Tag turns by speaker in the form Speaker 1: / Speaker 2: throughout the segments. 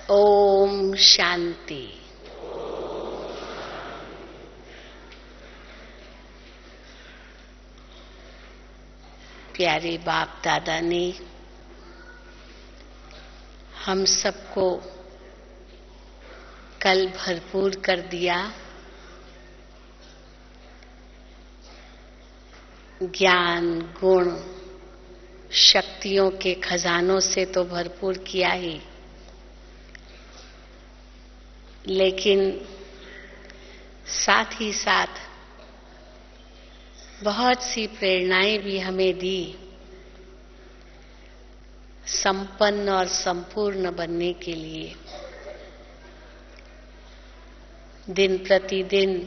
Speaker 1: ओम शांति। प्यारे बाप दादा ने हम सबको कल भरपूर कर दिया, ज्ञान गुण शक्तियों के खजानों से तो भरपूर किया ही, लेकिन साथ ही साथ बहुत सी प्रेरणाएं भी हमें दी संपन्न और संपूर्ण बनने के लिए। दिन प्रतिदिन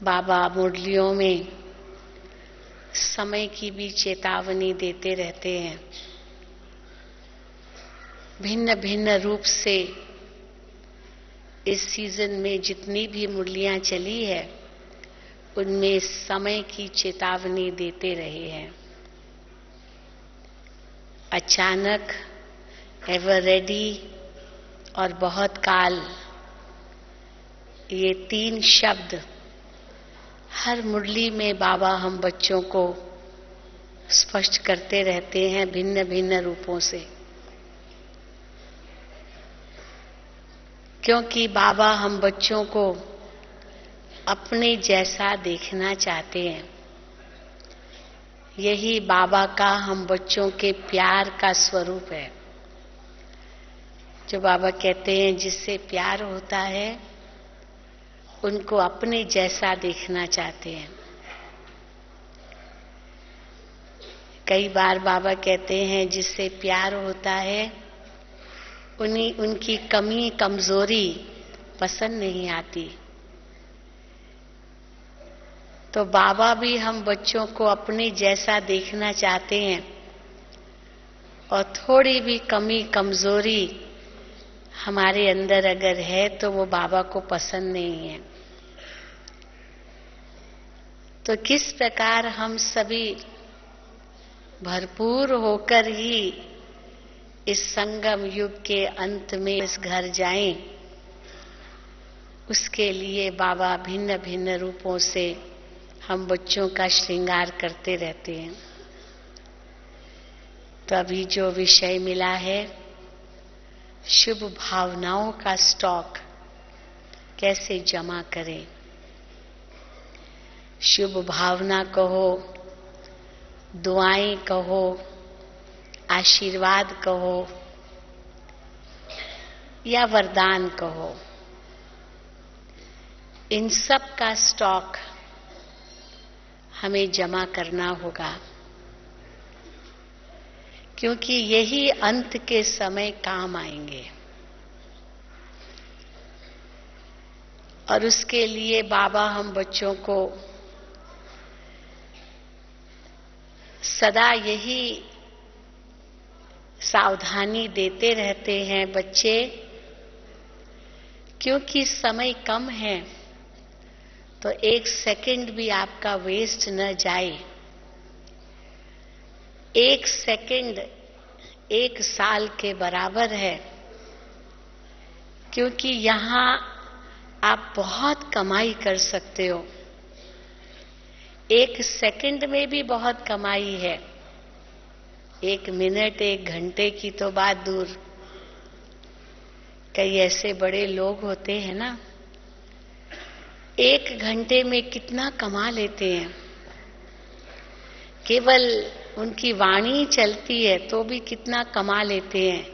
Speaker 1: बाबा मुरलियों में समय की भी चेतावनी देते रहते हैं। भिन्न भिन्न रूप से इस सीजन में जितनी भी मुरलियां चली है उनमें समय की चेतावनी देते रहे हैं। अचानक, एवर रेडी और बहुत काल, ये तीन शब्द हर मुरली में बाबा हम बच्चों को स्पष्ट करते रहते हैं भिन्न भिन्न रूपों से, क्योंकि बाबा हम बच्चों को अपने जैसा देखना चाहते हैं। यही बाबा का हम बच्चों के प्यार का स्वरूप है। जो बाबा कहते हैं जिससे प्यार होता है उनको अपने जैसा देखना चाहते हैं। कई बार बाबा कहते हैं जिससे प्यार होता है उनकी कमी कमजोरी पसंद नहीं आती। तो बाबा भी हम बच्चों को अपने जैसा देखना चाहते हैं और थोड़ी भी कमी कमजोरी हमारे अंदर अगर है तो वो बाबा को पसंद नहीं है। तो किस प्रकार हम सभी भरपूर होकर ही इस संगम युग के अंत में इस घर जाएं, उसके लिए बाबा भिन्न भिन्न रूपों से हम बच्चों का श्रृंगार करते रहते हैं। तो अभी जो विषय मिला है, शुभ भावनाओं का स्टॉक कैसे जमा करें। शुभ भावना कहो, दुआएं कहो, आशीर्वाद कहो या वरदान कहो, इन सब का स्टॉक हमें जमा करना होगा, क्योंकि यही अंत के समय काम आएंगे। और उसके लिए बाबा हम बच्चों को सदा यही सावधानी देते रहते हैं, बच्चे क्योंकि समय कम है तो एक सेकंड भी आपका वेस्ट न जाए। एक सेकंड एक साल के बराबर है, क्योंकि यहां आप बहुत कमाई कर सकते हो। एक सेकंड में भी बहुत कमाई है। एक मिनट एक घंटे की तो बात दूर, कई ऐसे बड़े लोग होते हैं ना, एक घंटे में कितना कमा लेते हैं। केवल उनकी वाणी चलती है तो भी कितना कमा लेते हैं।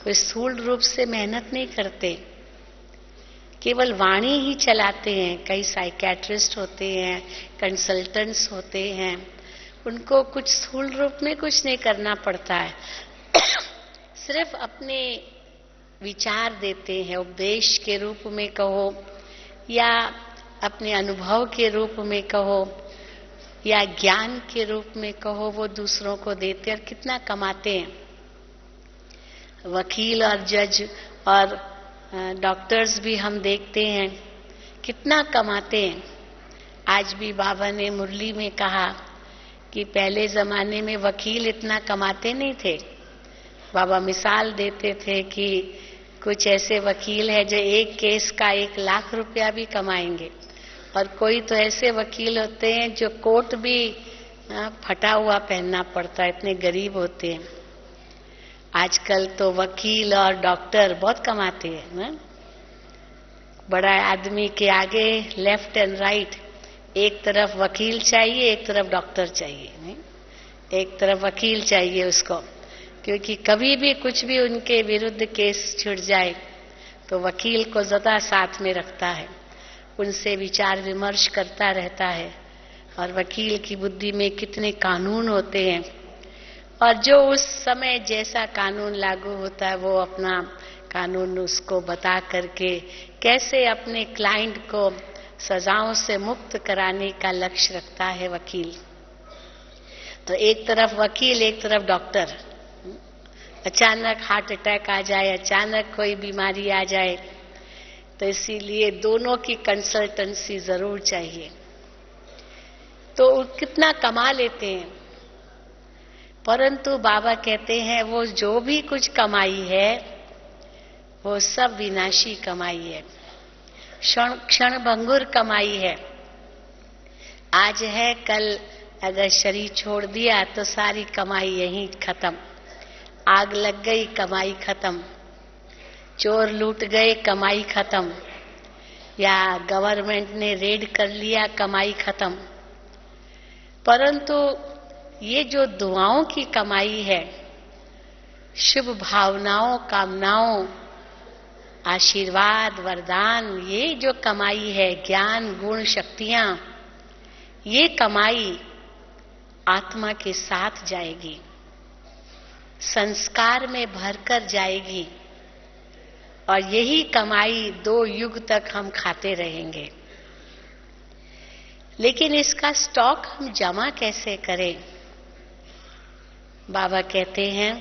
Speaker 1: कोई स्थूल रूप से मेहनत नहीं करते, केवल वाणी ही चलाते हैं। कई साइकियाट्रिस्ट होते हैं, कंसल्टेंट्स होते हैं, उनको कुछ स्थूल रूप में कुछ नहीं करना पड़ता है। सिर्फ अपने विचार देते हैं, उपदेश के रूप में कहो या अपने अनुभव के रूप में कहो या ज्ञान के रूप में कहो, वो दूसरों को देते और कितना कमाते हैं। वकील और जज और डॉक्टर्स भी हम देखते हैं कितना कमाते हैं। आज भी बाबा ने मुरली में कहा कि पहले जमाने में वकील इतना कमाते नहीं थे। बाबा मिसाल देते थे कि कुछ ऐसे वकील हैं जो एक केस का 1 लाख रुपया भी कमाएंगे, और कोई तो ऐसे वकील होते हैं जो कोट भी फटा हुआ पहनना पड़ता है, इतने गरीब होते हैं। आजकल तो वकील और डॉक्टर बहुत कमाते हैं ना? बड़ा आदमी के आगे लेफ्ट एंड राइट, एक तरफ वकील चाहिए, एक तरफ डॉक्टर चाहिए, नहीं? एक तरफ वकील चाहिए उसको, क्योंकि कभी भी कुछ भी उनके विरुद्ध केस छिड़ जाए तो वकील को ज्यादा साथ में रखता है, उनसे विचार विमर्श करता रहता है। और वकील की बुद्धि में कितने कानून होते हैं, और जो उस समय जैसा कानून लागू होता है वो अपना कानून उसको बता करके कैसे अपने क्लाइंट को सजाओं से मुक्त कराने का लक्ष्य रखता है वकील। तो एक तरफ वकील, एक तरफ डॉक्टर। अचानक हार्ट अटैक आ जाए, अचानक कोई बीमारी आ जाए, तो इसीलिए दोनों की कंसल्टेंसी जरूर चाहिए। तो कितना कमा लेते हैं, परंतु बाबा कहते हैं वो जो भी कुछ कमाई है वो सब विनाशी कमाई है, क्षण भंगुर कमाई है। आज है, कल अगर शरीर छोड़ दिया तो सारी कमाई यहीं खत्म। आग लग गई, कमाई खत्म। चोर लूट गए, कमाई खत्म। या गवर्नमेंट ने रेड कर लिया, कमाई खत्म। परंतु ये जो दुआओं की कमाई है, शुभ भावनाओं, कामनाओं, आशीर्वाद, वरदान, ये जो कमाई है, ज्ञान, गुण, शक्तियां, ये कमाई आत्मा के साथ जाएगी, संस्कार में भरकर जाएगी, और यही कमाई 2 युग तक हम खाते रहेंगे। लेकिन इसका स्टॉक हम जमा कैसे करें? बाबा कहते हैं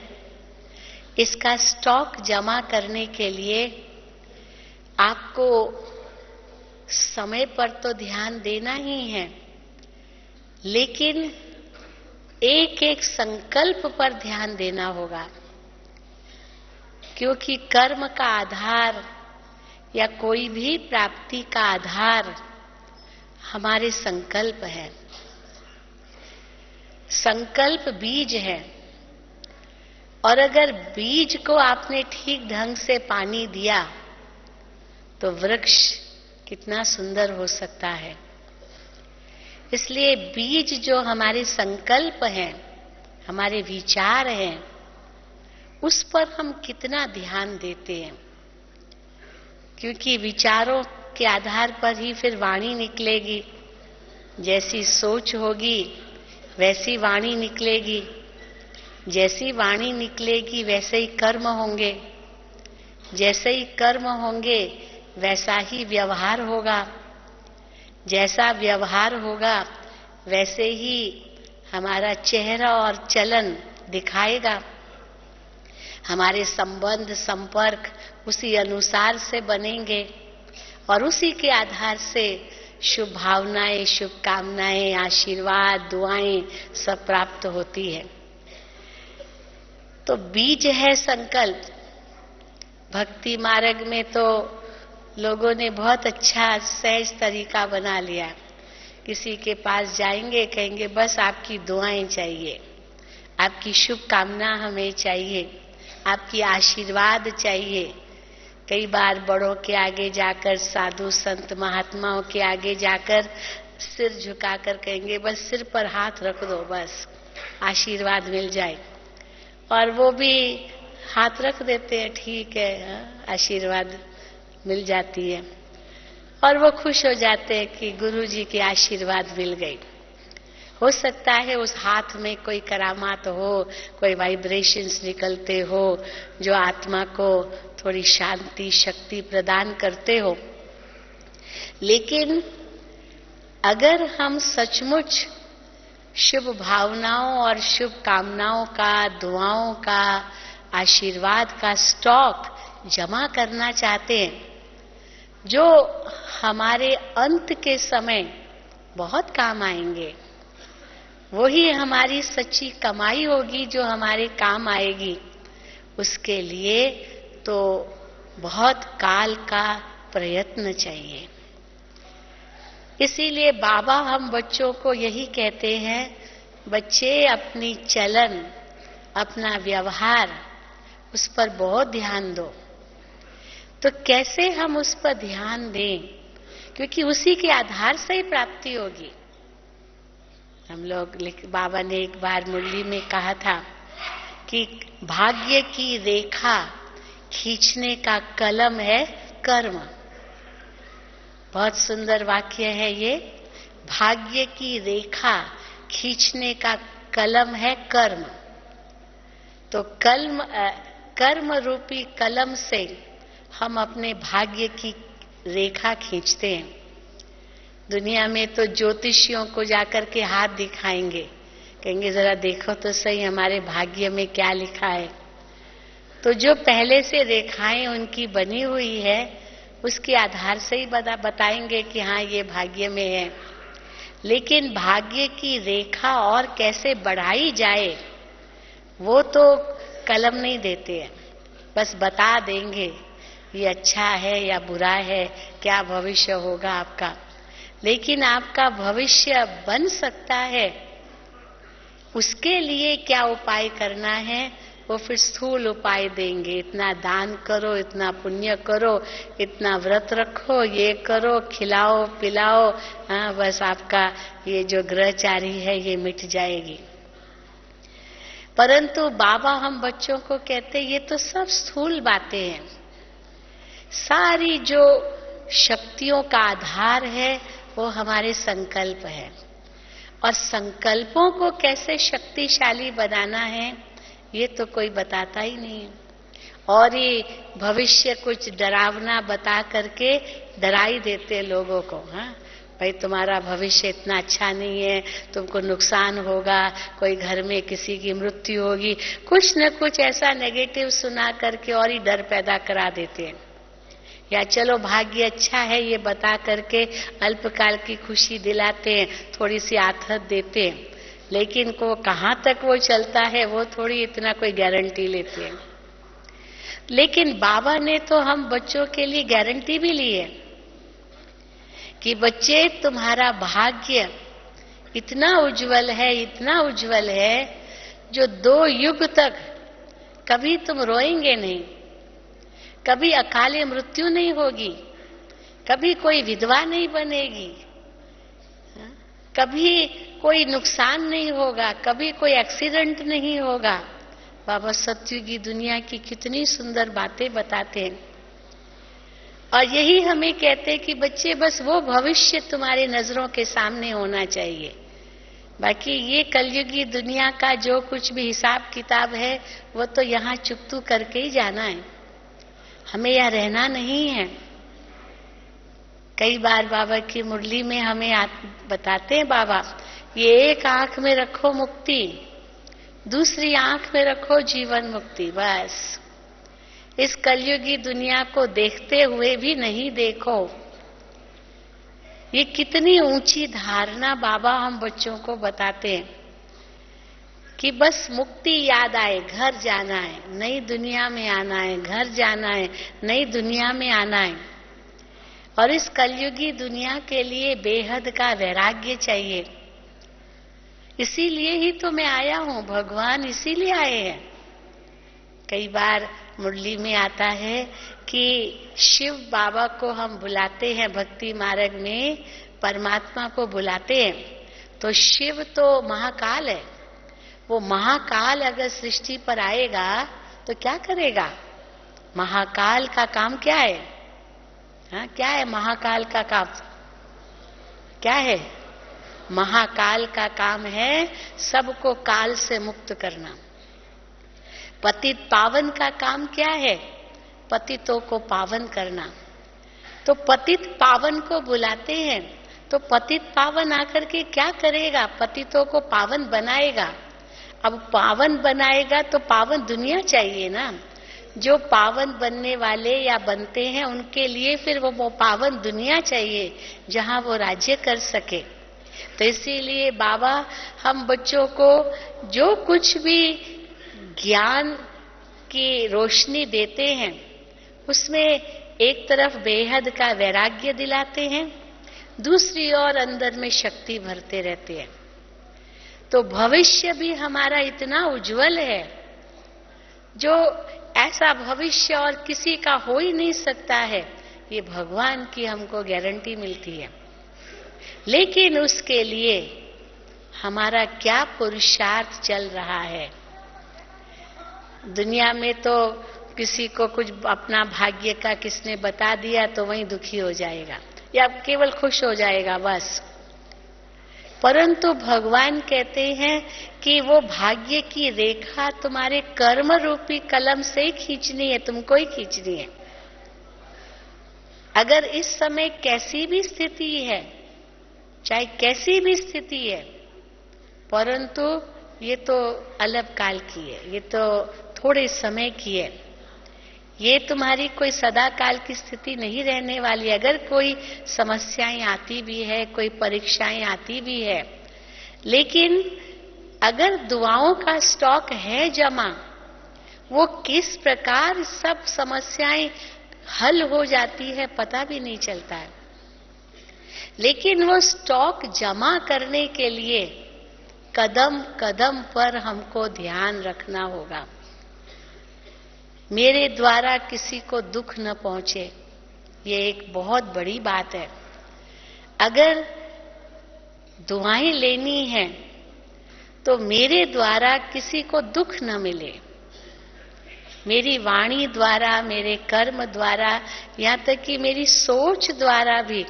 Speaker 1: इसका स्टॉक जमा करने के लिए आपको समय पर तो ध्यान देना ही है, लेकिन एक एक संकल्प पर ध्यान देना होगा, क्योंकि कर्म का आधार या कोई भी प्राप्ति का आधार हमारे संकल्प है। संकल्प बीज है, और अगर बीज को आपने ठीक ढंग से पानी दिया तो वृक्ष कितना सुंदर हो सकता है। इसलिए बीज जो हमारे संकल्प हैं, हमारे विचार हैं, उस पर हम कितना ध्यान देते हैं, क्योंकि विचारों के आधार पर ही फिर वाणी निकलेगी। जैसी सोच होगी वैसी वाणी निकलेगी, जैसी वाणी निकलेगी वैसे ही कर्म होंगे, जैसे ही कर्म होंगे वैसा ही व्यवहार होगा, जैसा व्यवहार होगा वैसे ही हमारा चेहरा और चलन दिखाएगा। हमारे संबंध, संपर्क उसी अनुसार से बनेंगे, और उसी के आधार से शुभ भावनाएं, शुभकामनाएं, आशीर्वाद, दुआएं सब प्राप्त होती है। तो बीज है संकल्प। भक्ति मार्ग में तो लोगों ने बहुत अच्छा सहज तरीका बना लिया। किसी के पास जाएंगे, कहेंगे बस आपकी दुआएं चाहिए, आपकी शुभकामना हमें चाहिए, आपकी आशीर्वाद चाहिए। कई बार बड़ों के आगे जाकर, साधु संत महात्माओं के आगे जाकर सिर झुकाकर कहेंगे बस सिर पर हाथ रख दो, बस आशीर्वाद मिल जाए। और वो भी हाथ रख देते हैं, ठीक है, आशीर्वाद मिल जाती है, और वो खुश हो जाते हैं कि गुरु जी की आशीर्वाद मिल गई। हो सकता है उस हाथ में कोई करामात हो, कोई वाइब्रेशंस निकलते हो जो आत्मा को थोड़ी शांति, शक्ति प्रदान करते हो। लेकिन अगर हम सचमुच शुभ भावनाओं और शुभ कामनाओं का, दुआओं का, आशीर्वाद का स्टॉक जमा करना चाहते हैं, जो हमारे अंत के समय बहुत काम आएंगे, वही हमारी सच्ची कमाई होगी जो हमारे काम आएगी। उसके लिए तो बहुत काल का प्रयत्न चाहिए। इसीलिए बाबा हम बच्चों को यही कहते हैं, बच्चे अपनी चलन, अपना व्यवहार, उस पर बहुत ध्यान दो। तो कैसे हम उस पर ध्यान दें? क्योंकि उसी के आधार से ही प्राप्ति होगी। हम लोग बाबा ने एक बार मुरली में कहा था कि भाग्य की रेखा खींचने का कलम है कर्म। बहुत सुंदर वाक्य है ये। भाग्य की रेखा खींचने का कलम है कर्म। तो कर्म रूपी कलम से हम अपने भाग्य की रेखा खींचते हैं। दुनिया में तो ज्योतिषियों को जाकर के हाथ दिखाएंगे, कहेंगे जरा देखो तो सही हमारे भाग्य में क्या लिखा है। तो जो पहले से रेखाएं उनकी बनी हुई है, उसके आधार से ही बताएंगे कि हाँ ये भाग्य में है। लेकिन भाग्य की रेखा और कैसे बढ़ाई जाए, वो तो कलम नहीं देते हैं, बस बता देंगे ये अच्छा है या बुरा है, क्या भविष्य होगा आपका। लेकिन आपका भविष्य बन सकता है, उसके लिए क्या उपाय करना है, वो फिर स्थूल उपाय देंगे। इतना दान करो, इतना पुण्य करो, इतना व्रत रखो, ये करो, खिलाओ पिलाओ, हाँ बस आपका ये जो ग्रहचारी है ये मिट जाएगी। परंतु बाबा हम बच्चों को कहते ये तो सब स्थूल बातें हैं। सारी जो शक्तियों का आधार है वो हमारे संकल्प है, और संकल्पों को कैसे शक्तिशाली बनाना है ये तो कोई बताता ही नहीं। और ये भविष्य कुछ डरावना बता करके डरा ही देते लोगों को। हाँ भाई तुम्हारा भविष्य इतना अच्छा नहीं है, तुमको नुकसान होगा, कोई घर में किसी की मृत्यु होगी, कुछ न कुछ ऐसा नेगेटिव सुना करके और ही डर पैदा करा देते हैं। या चलो भाग्य अच्छा है ये बता करके अल्पकाल की खुशी दिलाते हैं, थोड़ी सी आथत देते हैं, लेकिन को कहाँ तक वो चलता है वो थोड़ी इतना कोई गारंटी लेते हैं। लेकिन बाबा ने तो हम बच्चों के लिए गारंटी भी ली है कि बच्चे तुम्हारा भाग्य इतना उज्जवल है, इतना उज्जवल है, जो 2 युग तक कभी तुम रोएंगे नहीं, कभी अकाले मृत्यु नहीं होगी, कभी कोई विधवा नहीं बनेगी, कभी कोई नुकसान नहीं होगा, कभी कोई एक्सीडेंट नहीं होगा। बाबा सतयुगी दुनिया की कितनी सुंदर बातें बताते हैं। और यही हमें कहते हैं कि बच्चे बस वो भविष्य तुम्हारे नजरों के सामने होना चाहिए। बाकी ये कलयुगी दुनिया का जो कुछ भी हिसाब किताब है वो तो यहाँ चुकतू करके ही जाना है, हमें यहाँ रहना नहीं है। कई बार बाबा की मुरली में हमें बताते हैं बाबा, ये एक आंख में रखो मुक्ति, दूसरी आंख में रखो जीवन मुक्ति। बस इस कलयुगी दुनिया को देखते हुए भी नहीं देखो। ये कितनी ऊंची धारणा बाबा हम बच्चों को बताते हैं कि बस मुक्ति याद आए, घर जाना है, नई दुनिया में आना है, घर जाना है, नई दुनिया में आना है। और इस कलयुगी दुनिया के लिए बेहद का वैराग्य चाहिए। इसीलिए ही तो मैं आया हूं, भगवान इसीलिए आए हैं। कई बार मुरली में आता है कि शिव बाबा को हम बुलाते हैं, भक्ति मार्ग में परमात्मा को बुलाते हैं, तो शिव तो महाकाल है। वो महाकाल अगर सृष्टि पर आएगा तो क्या करेगा? महाकाल का काम क्या है? हाँ, क्या है महाकाल का काम? क्या है? महाकाल का काम है सबको काल से मुक्त करना। पतित पावन का काम क्या है? पतितों को पावन करना। तो पतित पावन को बुलाते हैं, तो पतित पावन आकर के क्या करेगा? पतितों को पावन बनाएगा। अब पावन बनाएगा तो पावन दुनिया चाहिए ना। जो पावन बनने वाले या बनते हैं उनके लिए फिर वो पावन दुनिया चाहिए जहां वो राज्य कर सके। तो इसीलिए बाबा हम बच्चों को जो कुछ भी ज्ञान की रोशनी देते हैं उसमें एक तरफ बेहद का वैराग्य दिलाते हैं, दूसरी ओर अंदर में शक्ति भरते रहते हैं। तो भविष्य भी हमारा इतना उज्जवल है, जो ऐसा भविष्य और किसी का हो ही नहीं सकता है, ये भगवान की हमको गारंटी मिलती है। लेकिन उसके लिए हमारा क्या पुरुषार्थ चल रहा है। दुनिया में तो किसी को कुछ अपना भाग्य का किसने बता दिया तो वहीं दुखी हो जाएगा या केवल खुश हो जाएगा बस। परंतु भगवान कहते हैं कि वो भाग्य की रेखा तुम्हारे कर्म रूपी कलम से ही खींचनी है, तुमको ही खींचनी है। अगर इस समय कैसी भी स्थिति है, चाहे कैसी भी स्थिति है, परंतु ये तो अलग काल की है, ये तो थोड़े समय की है, ये तुम्हारी कोई सदा काल की स्थिति नहीं रहने वाली। अगर कोई समस्याएं आती भी है, कोई परीक्षाएं आती भी है, लेकिन अगर दुआओं का स्टॉक है जमा, वो किस प्रकार सब समस्याएं हल हो जाती है पता भी नहीं चलता है। लेकिन वो स्टॉक जमा करने के लिए कदम कदम पर हमको ध्यान रखना होगा। मेरे द्वारा किसी को दुख न पहुंचे, ये एक बहुत बड़ी बात है। अगर दुआएं लेनी है तो मेरे द्वारा किसी को दुख न मिले, मेरी वाणी द्वारा, मेरे कर्म द्वारा, यहाँ तक कि मेरी सोच द्वारा भी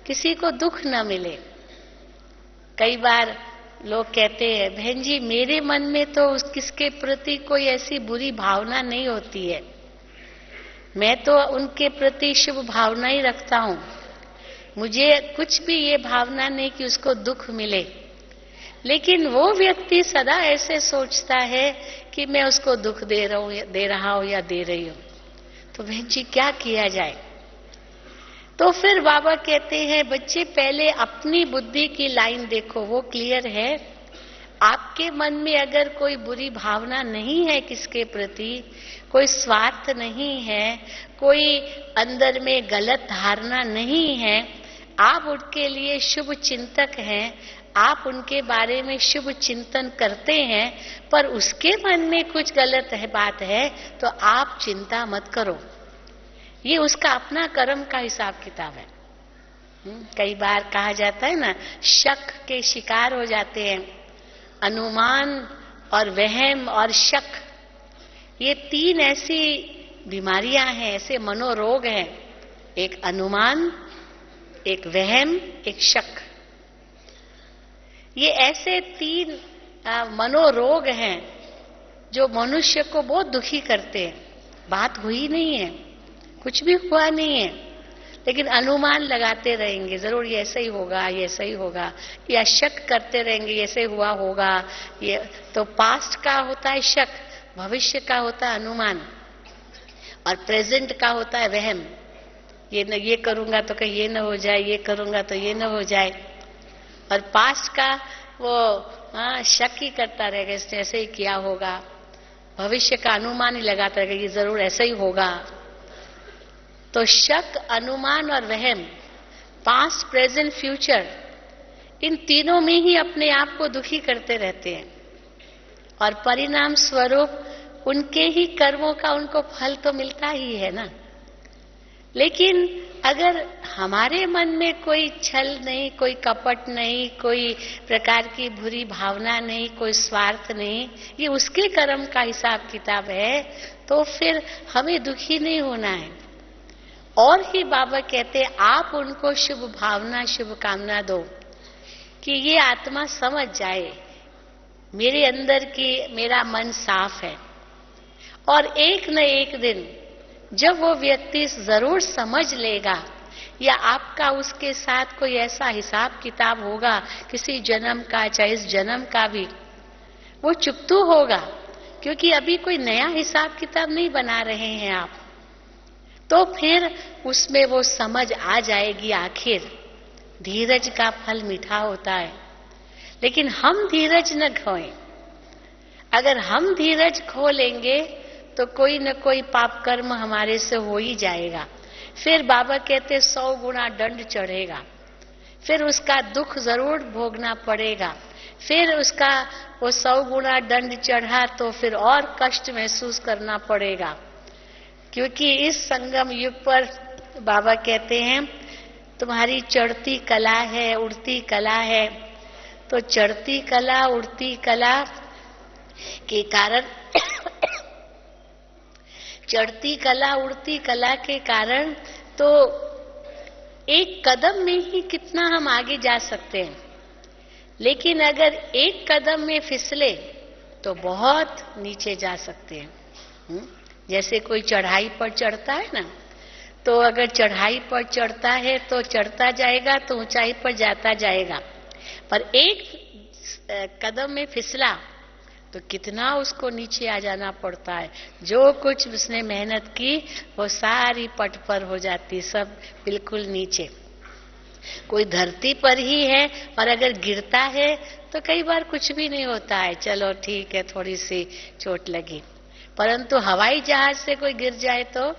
Speaker 1: किसी को दुख न मिले। कई बार लोग कहते हैं, बहन जी मेरे मन में तो किसके प्रति कोई ऐसी बुरी भावना नहीं होती है, मैं तो उनके प्रति शुभ भावना ही रखता हूं, मुझे कुछ भी ये भावना नहीं कि उसको दुख मिले। लेकिन वो व्यक्ति सदा ऐसे सोचता है कि मैं उसको दुख दे रहा हूं या दे रही हूं। तो बहन जी क्या किया जाए? तो फिर बाबा कहते हैं, बच्चे पहले अपनी बुद्धि की लाइन देखो, वो क्लियर है। आपके मन में अगर कोई बुरी भावना नहीं है किसके प्रति, कोई स्वार्थ नहीं है, कोई अंदर में गलत धारणा नहीं है, आप उनके लिए शुभ चिंतक हैं, आप उनके बारे में शुभ चिंतन करते हैं, पर उसके मन में कुछ गलत है बात है, तो आप चिंता मत करो, ये उसका अपना कर्म का हिसाब किताब है। कई बार कहा जाता है ना, शक के शिकार हो जाते हैं। अनुमान और वहम और शक, ये तीन ऐसी बीमारियां हैं, ऐसे मनोरोग हैं। एक अनुमान, एक वहम, एक शक। ये ऐसे तीन मनोरोग हैं जो मनुष्य को बहुत दुखी करते हैं। बात हुई नहीं है, कुछ भी हुआ नहीं है, लेकिन अनुमान लगाते रहेंगे, जरूर ये ऐसा ही होगा, ये ऐसा ही होगा, या शक करते रहेंगे, ये ऐसे हुआ होगा। ये तो पास्ट का होता है शक, भविष्य का होता है अनुमान, और प्रेजेंट का होता है वहम। ये करूंगा तो कहीं ये न हो जाए, ये करूंगा तो ये न हो जाए। और पास्ट का वो शक ही करता रहेगा, इसने ऐसे ही किया होगा। भविष्य का अनुमान ही लगाता रहेगा, ये जरूर ऐसा ही होगा। तो शक, अनुमान और वहम, पास्ट, प्रेजेंट, फ्यूचर, इन तीनों में ही अपने आप को दुखी करते रहते हैं, और परिणाम स्वरूप उनके ही कर्मों का उनको फल तो मिलता ही है ना। लेकिन अगर हमारे मन में कोई छल नहीं, कोई कपट नहीं, कोई प्रकार की बुरी भावना नहीं, कोई स्वार्थ नहीं, ये उसके कर्म का हिसाब किताब है, तो फिर हमें दुखी नहीं होना है। और ही बाबा कहते हैं, आप उनको शुभ भावना, शुभ कामना दो कि ये आत्मा समझ जाए मेरे अंदर की मेरा मन साफ है। और एक न एक दिन जब वो व्यक्ति जरूर समझ लेगा, या आपका उसके साथ कोई ऐसा हिसाब किताब होगा किसी जन्म का, चाहे इस जन्म का भी, वो चुकतू होगा, क्योंकि अभी कोई नया हिसाब किताब नहीं बना रहे हैं आप। तो फिर उसमें वो समझ आ जाएगी। आखिर धीरज का फल मीठा होता है, लेकिन हम धीरज न खोएं। अगर हम धीरज खो लेंगे तो कोई न कोई पाप कर्म हमारे से हो ही जाएगा। फिर बाबा कहते 100 गुना दंड चढ़ेगा, फिर उसका दुख जरूर भोगना पड़ेगा। फिर उसका वो 100 गुना दंड चढ़ा तो फिर और कष्ट महसूस करना पड़ेगा। क्योंकि इस संगम युग पर बाबा कहते हैं तुम्हारी चढ़ती कला है, उड़ती कला है। तो चढ़ती कला, उड़ती कला के कारण चढ़ती कला, उड़ती कला के कारण तो एक कदम में ही कितना हम आगे जा सकते हैं, लेकिन अगर एक कदम में फिसले तो बहुत नीचे जा सकते हैं। जैसे कोई चढ़ाई पर चढ़ता है ना, तो अगर चढ़ाई पर चढ़ता है तो चढ़ता जाएगा तो ऊंचाई पर जाता जाएगा, पर एक कदम में फिसला तो कितना उसको नीचे आ जाना पड़ता है। जो कुछ उसने मेहनत की वो सारी पट पर हो जाती, सब बिल्कुल नीचे। कोई धरती पर ही है और अगर गिरता है तो कई बार कुछ भी नहीं होता है, चलो ठीक है थोड़ी सी चोट लगी। परंतु हवाई जहाज से कोई गिर जाए तो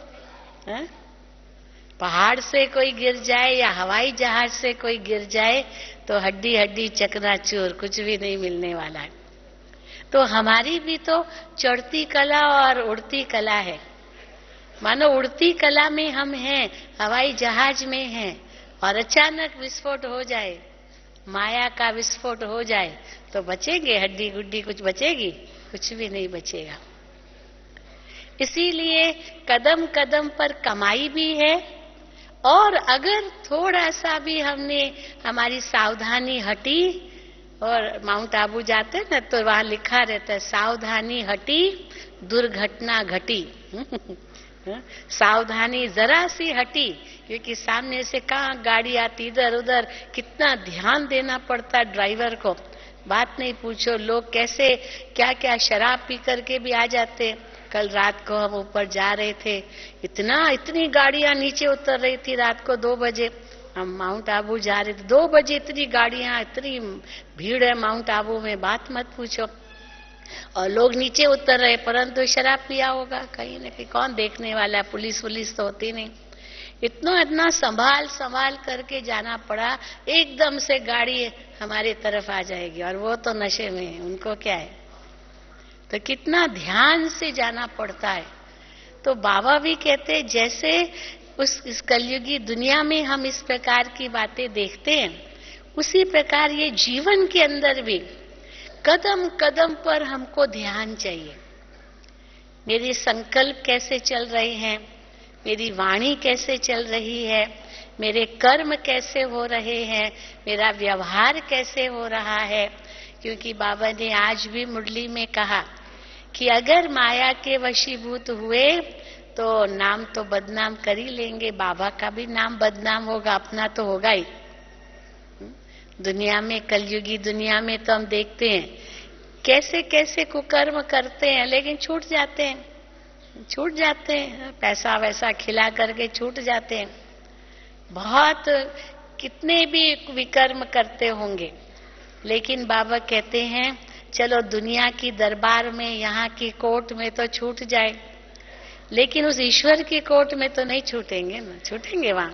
Speaker 1: पहाड़ से कोई गिर जाए या हवाई जहाज से कोई गिर जाए तो हड्डी हड्डी चकनाचूर, कुछ भी नहीं मिलने वाला है। तो हमारी भी तो चढ़ती कला और उड़ती कला है। मानो उड़ती कला में हम हैं, हवाई जहाज में हैं, और अचानक विस्फोट हो जाए, माया का विस्फोट हो जाए तो बचेंगे हड्डी गुड्डी, कुछ बचेगी? कुछ भी नहीं बचेगा। इसीलिए कदम कदम पर कमाई भी है, और अगर थोड़ा सा भी हमने हमारी सावधानी हटी, और माउंट आबू जाते ना तो वहां लिखा रहता है सावधानी हटी दुर्घटना घटी। सावधानी जरा सी हटी, क्योंकि सामने से कहाँ गाड़ी आती, इधर उधर कितना ध्यान देना पड़ता है ड्राइवर को। बात नहीं पूछो, लोग कैसे क्या क्या शराब पी करके भी आ जाते। कल रात को हम ऊपर जा रहे थे, इतनी गाड़ियां नीचे उतर रही थी। रात को 2 बजे हम माउंट आबू जा रहे थे, 2 बजे इतनी गाड़ियां, इतनी भीड़ है माउंट आबू में, बात मत पूछो। और लोग नीचे उतर रहे, परंतु शराब पिया होगा कहीं न कहीं, कौन देखने वाला है, पुलिस तो होती नहीं। इतना संभाल संभाल करके जाना पड़ा, एकदम से गाड़ी हमारे तरफ आ जाएगी, और वो तो नशे में है, उनको क्या है। तो कितना ध्यान से जाना पड़ता है। तो बाबा भी कहते जैसे इस कलयुगी दुनिया में हम इस प्रकार की बातें देखते हैं, उसी प्रकार ये जीवन के अंदर भी कदम कदम पर हमको ध्यान चाहिए। मेरे संकल्प कैसे चल रहे हैं, मेरी वाणी कैसे चल रही है, मेरे कर्म कैसे हो रहे हैं, मेरा व्यवहार कैसे हो रहा है। क्योंकि बाबा ने आज भी मुरली में कहा कि अगर माया के वशीभूत हुए तो नाम तो बदनाम कर ही लेंगे, बाबा का भी नाम बदनाम होगा, अपना तो होगा ही। दुनिया में, कलयुगी दुनिया में तो हम देखते हैं कैसे कैसे कुकर्म करते हैं, लेकिन छूट जाते हैं, पैसा वैसा खिला करके छूट जाते हैं। बहुत कितने भी विकर्म करते होंगे, लेकिन बाबा कहते हैं चलो दुनिया की दरबार में, यहाँ की कोर्ट में तो छूट जाए, लेकिन उस ईश्वर की कोर्ट में तो नहीं छूटेंगे ना, छूटेंगे वहां।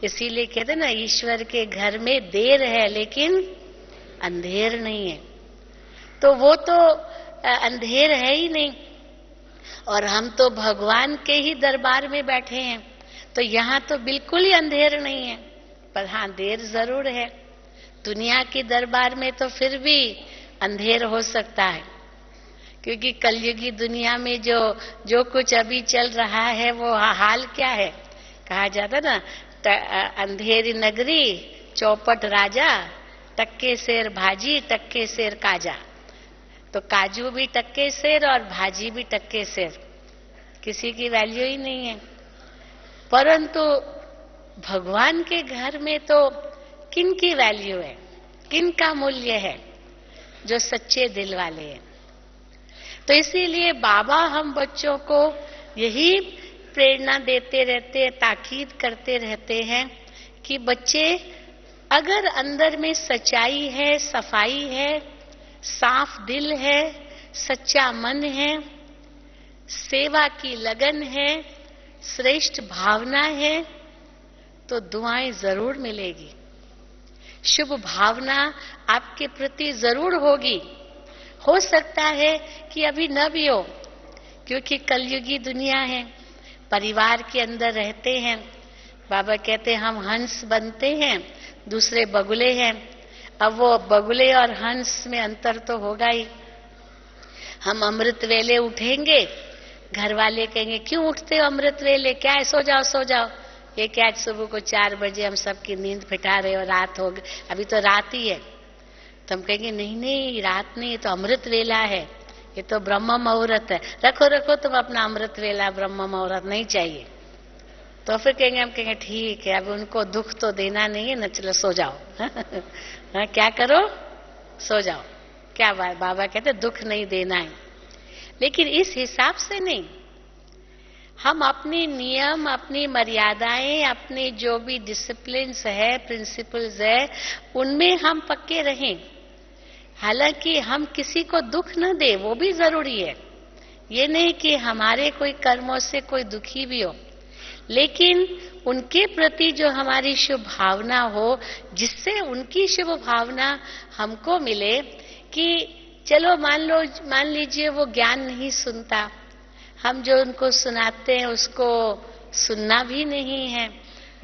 Speaker 1: इसीलिए कहते ना ईश्वर के घर में देर है लेकिन अंधेर नहीं है। तो वो तो अंधेर है ही नहीं, और हम तो भगवान के ही दरबार में बैठे हैं, तो यहाँ तो बिल्कुल ही अंधेर नहीं है। पर हाँ, देर जरूर है। दुनिया की दरबार में तो फिर भी अंधेर हो सकता है, क्योंकि कलयुगी दुनिया में जो कुछ अभी चल रहा है वो हाल क्या है। कहा जाता ना, अंधेरी नगरी चौपट राजा, टक्के सेर भाजी टक्के सेर काजा। तो काजू भी टक्के सेर और भाजी भी टक्के सेर, किसी की वैल्यू ही नहीं है। परंतु भगवान के घर में तो किन की वैल्यू है, किन का मूल्य है? जो सच्चे दिल वाले हैं। तो इसीलिए बाबा हम बच्चों को यही प्रेरणा देते रहते हैं, ताकीद करते रहते हैं कि बच्चे अगर अंदर में सच्चाई है, सफाई है, साफ दिल है, सच्चा मन है, सेवा की लगन है, श्रेष्ठ भावना है, तो दुआएं जरूर मिलेगी। शुभ भावना आपके प्रति जरूर होगी। हो सकता है कि अभी न भी हो, क्योंकि कलयुगी दुनिया है, परिवार के अंदर रहते हैं। बाबा कहते हैं हम हंस बनते हैं, दूसरे बगुले हैं। अब वो बगुले और हंस में अंतर तो होगा ही। हम अमृत वेले उठेंगे, घर वाले कहेंगे क्यों उठते हो अमृत वेले, क्या है, सो जाओ सो जाओ। ये क्या आज सुबह को 4 बजे हम सबकी नींद फिटा रहे हो, रात हो गई, अभी तो रात ही है। तो हम कहेंगे नहीं नहीं रात नहीं, ये तो अमृत वेला है, ये तो ब्रह्म मुहूर्त है। रखो रखो तुम अपना अमृत वेला, ब्रह्म मुहूर्त नहीं चाहिए। तो फिर कहेंगे, हम कहेंगे ठीक है, अब उनको दुख तो देना नहीं है ना, चलो सो जाओ। क्या करो, सो जाओ। क्या बाबा कहते दुख नहीं देना है, लेकिन इस हिसाब से नहीं। हम अपने नियम, अपनी मर्यादाएं, अपने जो भी डिसिप्लिन्स है, प्रिंसिपल्स है, उनमें हम पक्के रहें। हालांकि हम किसी को दुख न दे, वो भी जरूरी है। ये नहीं कि हमारे कोई कर्मों से कोई दुखी भी हो, लेकिन उनके प्रति जो हमारी शुभ भावना हो, जिससे उनकी शुभ भावना हमको मिले। कि चलो मान लीजिए वो ज्ञान नहीं सुनता, हम जो उनको सुनाते हैं उसको सुनना भी नहीं है,